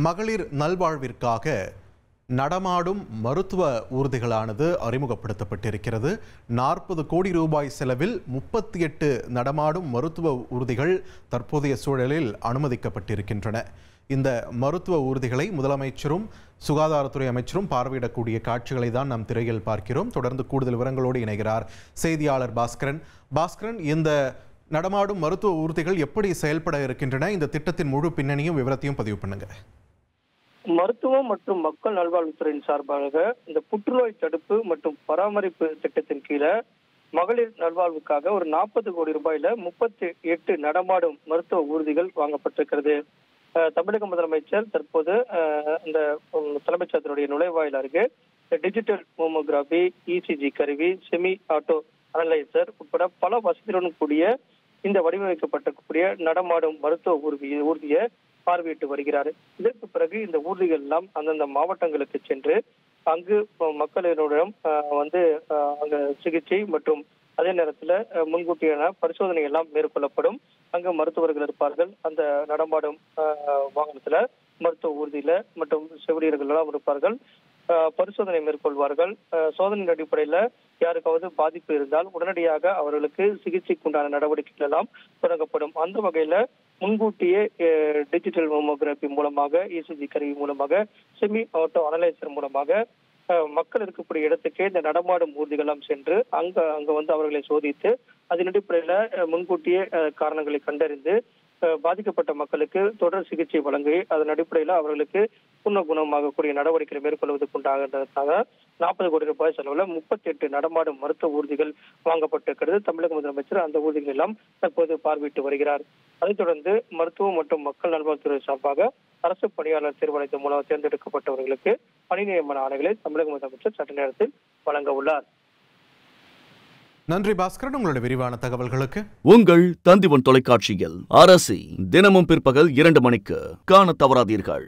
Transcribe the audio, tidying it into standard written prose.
மகளிர் நல்வாழ்விற்காக நடமாடும் மருத்துவ ஊர்திகளானது அறிமுகப்படுத்தப்பட்டிருக்கிறது. 40 கோடி ரூபாய் செலவில் 38 நடமாடும் மருத்துவ ஊர்திகள் தற்போதைய சூழலில் அனுமதிக்கப்பட்டிருக்கின்றன. இந்த மருத்துவ ஊர்திகளை முதலமைச்சரும் சுகாதாரத்துறை அமைச்சரும் பார்வையிடக்கூடிய காட்சிகளை தான் நாம் திரையில் பார்க்கிறோம். தொடர்ந்து கூடுதல் விவரங்களோடு இணைகிறார் செய்தியாளர் பாஸ்கரன். இந்த நடமாடும் மருத்துவ ஊர்திகள் எப்படி செயல்பட இருக்கின்றன? இந்த திட்டத்தின் முழு பின்னணியும் விவரத்தையும் பதிவு பண்ணுங்க. மருத்துவம் மற்றும் மக்கள் நல்வாழ்வுத்துறையின் சார்பாக இந்த புற்றுநோய் தடுப்பு மற்றும் பராமரிப்பு திட்டத்தின் கீழே மகளிர் நல்வாழ்வுக்காக ஒரு 40 கோடி ரூபாயில 38 நடமாடும் மருத்துவ ஊர்திகள் வாங்கப்பட்டிருக்கிறது. தமிழக முதலமைச்சர் தற்போது இந்த தலைமைச் செயலகத்தினுடைய நுழைவாயில் அருகே டிஜிட்டல் மோமோகிராபி, இசிஜி கருவி, செமி ஆட்டோ அனலைசர் உட்பட பல வசதியுடன் கூடிய இந்த வடிவமைக்கப்பட்டக்கூடிய நடமாடும் மருத்துவ ஊர்தியை பார்வையிட்டு வருகிறார். இதற்கு பிறகு இந்த ஊர்திகள் எல்லாம் அந்தந்த மாவட்டங்களுக்கு சென்று அங்கு மக்களிடம் அங்க சிகிச்சை மற்றும் அதே நேரத்தில் முன்கூட்டியான பரிசோதனை எல்லாம் மேற்கொள்ளப்படும். அங்கு மருத்துவர்கள் இருப்பார்கள். அந்த நடமாடும் வாகனத்துல மருத்துவ ஊர்தியில மற்றும் செவிலியர்கள் எல்லாம் இருப்பார்கள். பரிசோதனை மேற்கொள்வார்கள். சோதனையின் அடிப்படையில யாருக்காவது பாதிப்பு இருந்தால் உடனடியாக அவர்களுக்கு சிகிச்சைக்குண்டான நடவடிக்கைகள் எல்லாம் தொடங்கப்படும். அந்த வகையில முன்கூட்டியே டிஜிட்டல் மோமோகிராபி மூலமாக, இசிஜி கருவி மூலமாக, செமி ஆட்டோ அனலைசர் மூலமாக மக்கள் இருக்கக்கூடிய இடத்துக்கே இந்த நடமாடும் ஊர்திகளெல்லாம் சென்று அங்க அவர்களை சோதித்து அதன் அடிப்படையில முன்கூட்டியே காரணங்களை கண்டறிந்து பாதிக்கப்பட்ட மக்களுக்கு தொடர் சிகிச்சை வழங்கி அதன் அடிப்படையில் அவர்களுக்கு குணமாகக்கூடிய நடவடிக்கைகளை மேற்கொள்வதற்குண்டாக 40 கோடி ரூபாய் செலவுல 38 நடமாடும் மருத்துவ ஊர்திகள் வாங்கப்பட்டிருக்கிறது. தமிழக முதலமைச்சர் அந்த ஊர்திகள் எல்லாம் தற்போது பார்வையிட்டு வருகிறார். அதைத் தொடர்ந்து மருத்துவம் மற்றும் மக்கள் நல்வாழ்வுத்துறை சார்பாக அரசு பணியாளர் தேர்வாணையத்தின் மூலம் தேர்ந்தெடுக்கப்பட்டவர்களுக்கு பணி நியமன ஆணைகளை தமிழக முதலமைச்சர் சற்று நேரத்தில் வழங்க உள்ளார். நன்றி பாஸ்கரன், உங்களுடைய விரிவான தகவல்களுக்கு. உங்கள் தந்திவன் தொலைக்காட்சியில் அரசி தினமும் பிற்பகல் 2 மணிக்கு காண தவறாதீர்கள்.